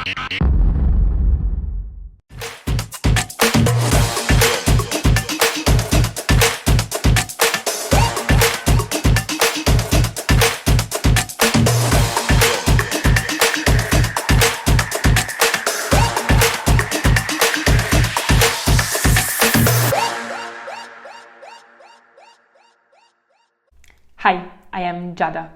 Hi, I am Jada.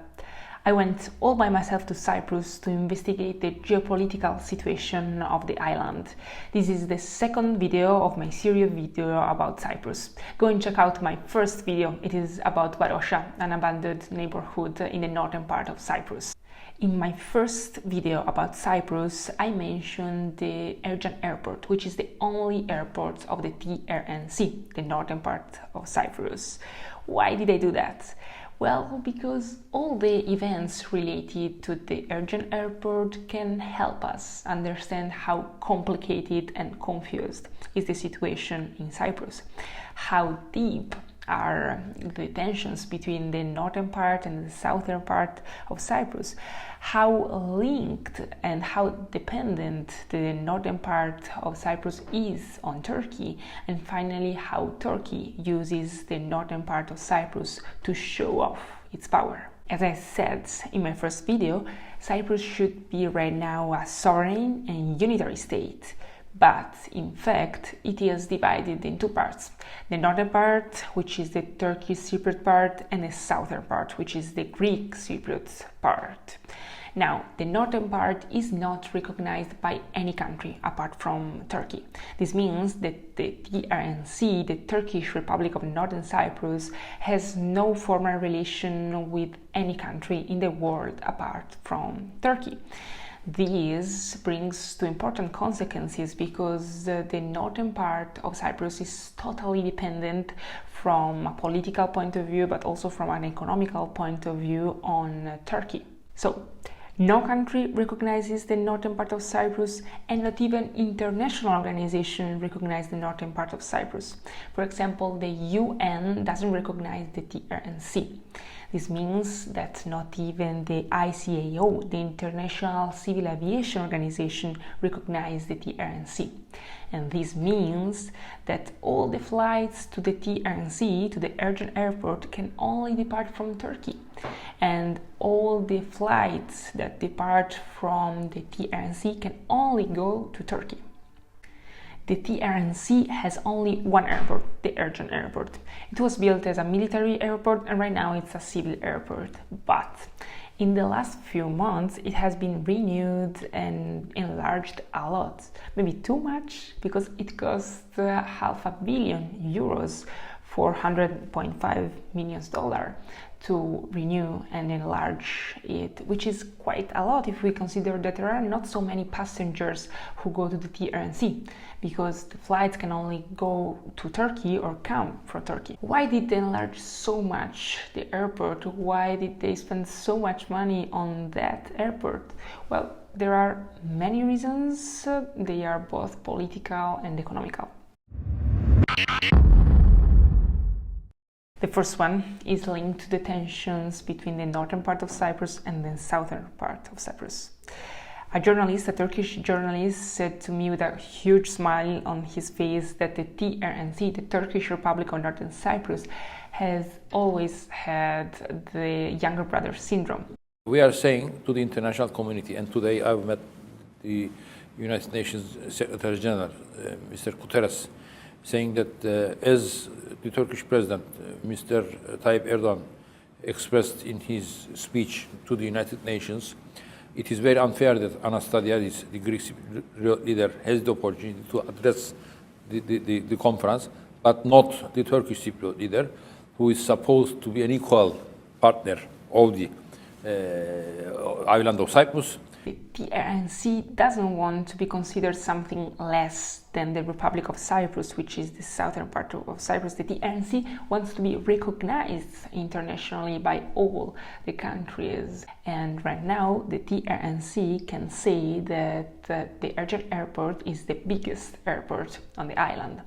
I went all by myself to Cyprus to investigate the geopolitical situation of the island. This is the second video of my series video about Cyprus. Go and check out my first video. It is about Varosha, an abandoned neighborhood in the northern part of Cyprus. In my first video about Cyprus, I mentioned the Ercan airport, which is the only airport of the TRNC, the northern part of Cyprus. Why did I do that? Well, because all the events related to the Ercan airport can help us understand how complicated and confused is the situation in Cyprus, how deep are the tensions between the northern part and the southern part of Cyprus, how linked and how dependent the northern part of Cyprus is on Turkey, and finally how Turkey uses the northern part of Cyprus to show off its power. As I said in my first video, Cyprus should be right now a sovereign and unitary state. But in fact, it is divided in two parts. The northern part, which is the Turkish Cypriot part, and the southern part, which is the Greek Cypriot part. Now, the northern part is not recognized by any country apart from Turkey. This means that the TRNC, the Turkish Republic of Northern Cyprus, has no formal relation with any country in the world apart from Turkey. This brings to important consequences because the northern part of Cyprus is totally dependent from a political point of view, but also from an economical point of view on Turkey. So, no country recognizes the northern part of Cyprus, and not even international organizations recognize the northern part of Cyprus. For example, the UN doesn't recognize the TRNC. This means that not even the ICAO, the International Civil Aviation Organization, recognizes the TRNC. And this means that all the flights to the TRNC, to the Ercan airport, can only depart from Turkey. And all the flights that depart from the TRNC can only go to Turkey. The TRNC has only one airport, the Ercan airport. It was built as a military airport and right now it's a civil airport. But in the last few months it has been renewed and enlarged a lot. Maybe too much, because it cost €500 million, $400.5 million to renew and enlarge it, which is quite a lot if we consider that there are not so many passengers who go to the TRNC, because the flights can only go to Turkey or come from Turkey. Why did they enlarge so much the airport? Why did they spend so much money on that airport? Well, there are many reasons. They are both political and economical. The first one is linked to the tensions between the northern part of Cyprus and the southern part of Cyprus. A Turkish journalist, said to me with a huge smile on his face that the TRNC, the Turkish Republic of Northern Cyprus, has always had the younger brother syndrome. We are saying to the international community, and today I've met the United Nations Secretary General, Mr. Guterres, saying that as the Turkish President, Mr. Tayyip Erdogan, expressed in his speech to the United Nations, it is very unfair that Anastasiadis, the Greek leader, has the opportunity to address the conference, but not the Turkish Cypriot leader, who is supposed to be an equal partner of the island of Cyprus. The TRNC doesn't want to be considered something less than the Republic of Cyprus, which is the southern part of Cyprus. The TRNC wants to be recognized internationally by all the countries. And right now, the TRNC can say that the Ercan airport is the biggest airport on the island.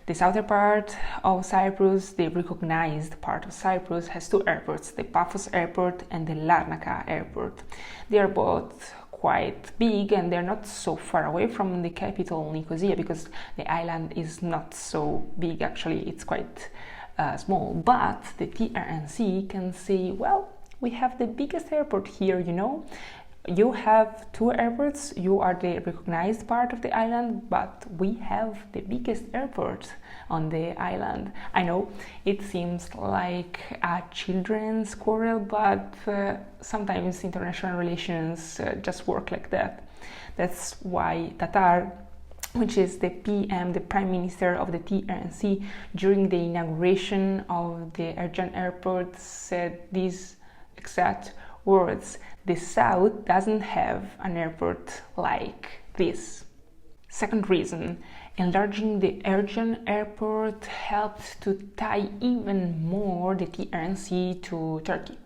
The southern part of Cyprus, the recognized part of Cyprus, has two airports, the Paphos airport and the Larnaca airport. They are both quite big, and they're not so far away from the capital Nicosia, because the island is not so big. Actually, it's quite small. But the TRNC can say, well, we have the biggest airport here, you know. You have two airports, you are the recognized part of the island, but we have the biggest airport on the island. I know it seems like a children's quarrel, but sometimes international relations just work like that. That's why Tatar, which is the PM, the Prime Minister of the TRNC, during the inauguration of the Ercan airport said these exact words: the South doesn't have an airport like this. Second reason, enlarging the Ercan airport helped to tie even more the TRNC to Turkey.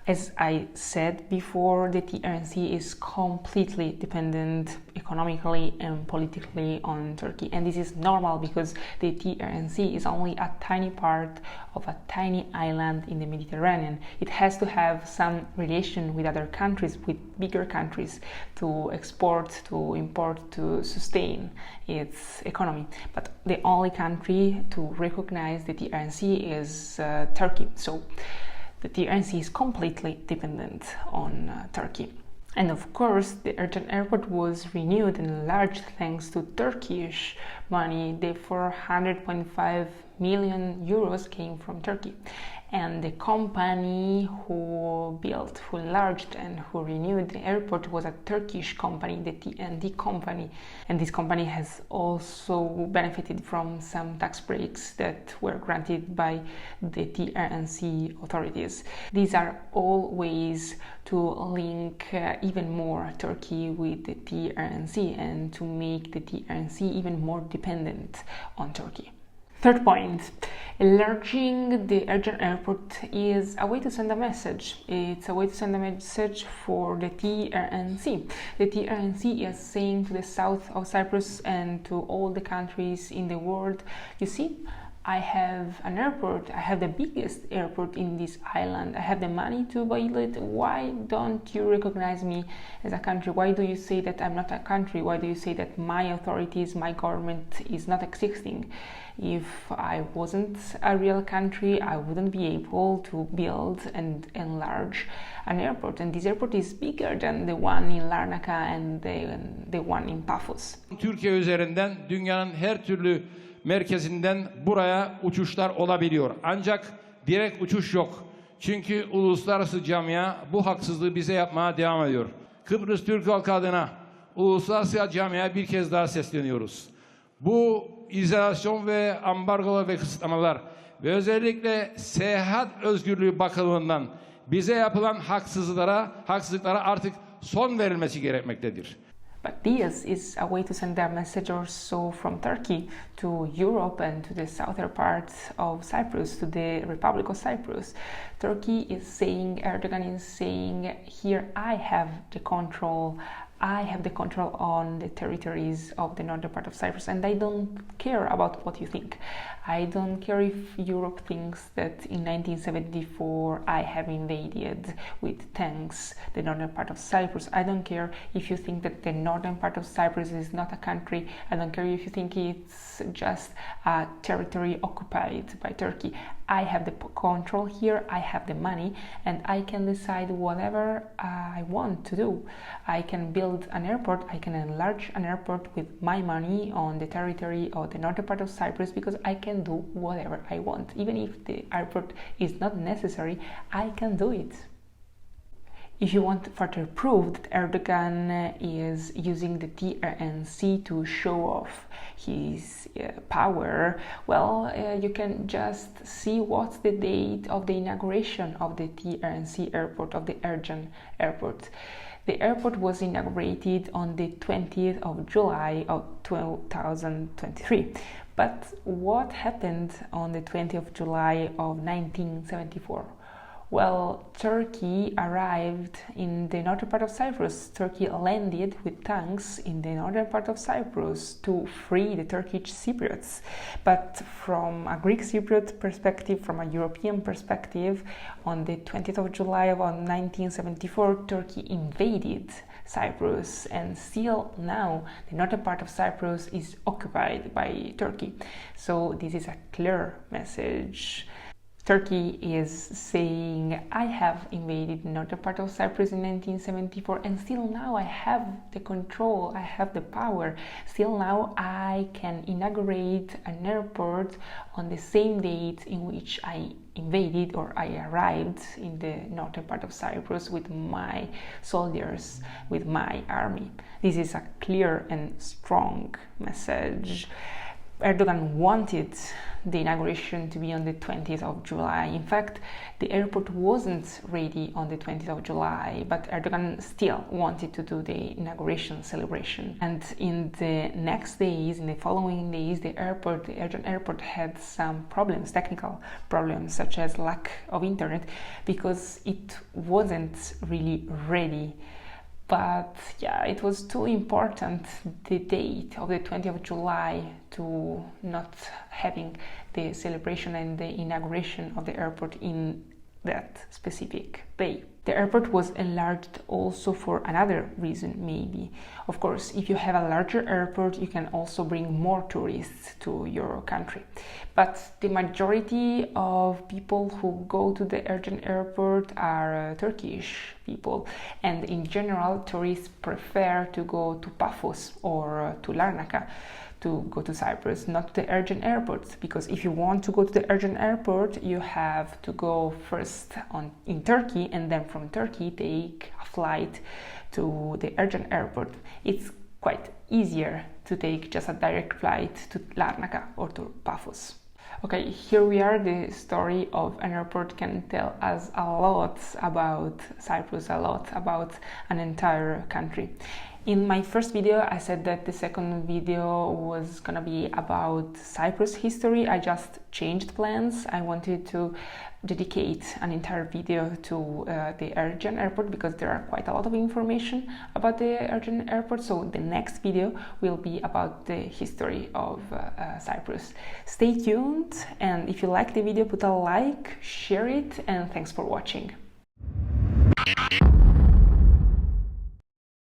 As I said before, the TRNC is completely dependent economically and politically on Turkey. And this is normal because the TRNC is only a tiny part of a tiny island in the Mediterranean. It has to have some relation with other countries, with bigger countries, to export, to import, to sustain its economy. But the only country to recognize the TRNC is Turkey. So the TRNC is completely dependent on Turkey. And of course, the Ercan airport was renewed and enlarged thanks to Turkish money. The 400.5 million euros came from Turkey. And the company who built, who enlarged and who renewed the airport was a Turkish company, the TNT company. And this company has also benefited from some tax breaks that were granted by the TRNC authorities. These are all ways to link even more Turkey with the TRNC and to make the TRNC even more dependent on Turkey. Third point, enlarging the Ercan airport is a way to send a message. It's a way to send a message for the TRNC. The TRNC is saying to the south of Cyprus and to all the countries in the world, you see, I have an airport, I have the biggest airport in this island, I have the money to build it. Why don't you recognize me as a country? Why do you say that I'm not a country? Why do you say that my authorities, my government is not existing? If I wasn't a real country, I wouldn't be able to build and enlarge an airport. And this airport is bigger than the one in Larnaca and the one in Paphos. Türkiye üzerinden dünyanın her türlü merkezinden buraya uçuşlar olabiliyor. Ancak direkt uçuş yok. Çünkü uluslararası camia bu haksızlığı bize yapmaya devam ediyor. Kıbrıs Türk halkı adına uluslararası camiaya bir kez daha sesleniyoruz. Bu izolasyon ve ambargolar ve kısıtlamalar ve özellikle seyahat özgürlüğü bakımından bize yapılan haksızlıklara artık son verilmesi gerekmektedir. But this is a way to send a message also from Turkey to Europe and to the southern part of Cyprus, to the Republic of Cyprus. Turkey is saying, Erdogan is saying, here I have the control. I have the control on the territories of the northern part of Cyprus, and I don't care about what you think. I don't care if Europe thinks that in 1974 I have invaded with tanks the northern part of Cyprus. I don't care if you think that the northern part of Cyprus is not a country. I don't care if you think it's just a territory occupied by Turkey. I have the control here, I have the money, and I can decide whatever I want to do. I can build an airport, I can enlarge an airport with my money on the territory of the northern part of Cyprus, because I can do whatever I want. Even if the airport is not necessary, I can do it. If you want further proof that Erdogan is using the TRNC to show off his power, well, you can just see what's the date of the inauguration of the TRNC airport, of the Ercan airport. The airport was inaugurated on the 20th of July of 2023. But what happened on the 20th of July of 1974? Well, Turkey arrived in the northern part of Cyprus. Turkey landed with tanks in the northern part of Cyprus to free the Turkish Cypriots. But from a Greek Cypriot perspective, from a European perspective, on the 20th of July of 1974, Turkey invaded Cyprus, and still now the northern part of Cyprus is occupied by Turkey. So this is a clear message. Turkey is saying, I have invaded the northern part of Cyprus in 1974 and still now I have the control, I have the power. Still now I can inaugurate an airport on the same date in which I invaded or I arrived in the northern part of Cyprus with my soldiers, with my army. This is a clear and strong message. Erdogan wanted the inauguration to be on the 20th of July. In fact, the airport wasn't ready on the 20th of July, but Erdogan still wanted to do the inauguration celebration. And in the next days, in the following days, the Ercan airport had some problems, technical problems, such as lack of internet, because it wasn't really ready. But yeah, it was too important, the date of the 20th of July, to not having the celebration and the inauguration of the airport in that specific day. The airport was enlarged also for another reason, maybe. Of course, if you have a larger airport, you can also bring more tourists to your country. But the majority of people who go to the Ercan airport are Turkish people. And in general, tourists prefer to go to Paphos or to Larnaca to go to Cyprus, not the Ercan airport, because if you want to go to the Ercan airport, you have to go first in Turkey and then from Turkey take a flight to the Ercan airport. It's quite easier to take just a direct flight to Larnaca or to Paphos. Okay, here we are. The story of an airport can tell us a lot about Cyprus, a lot about an entire country. In my first video, I said that the second video was gonna be about Cyprus history. I just changed plans. I wanted to dedicate an entire video to the Ercan airport because there are quite a lot of information about the Ercan airport. So the next video will be about the history of Cyprus. Stay tuned, and if you like the video, put a like, share it, and thanks for watching.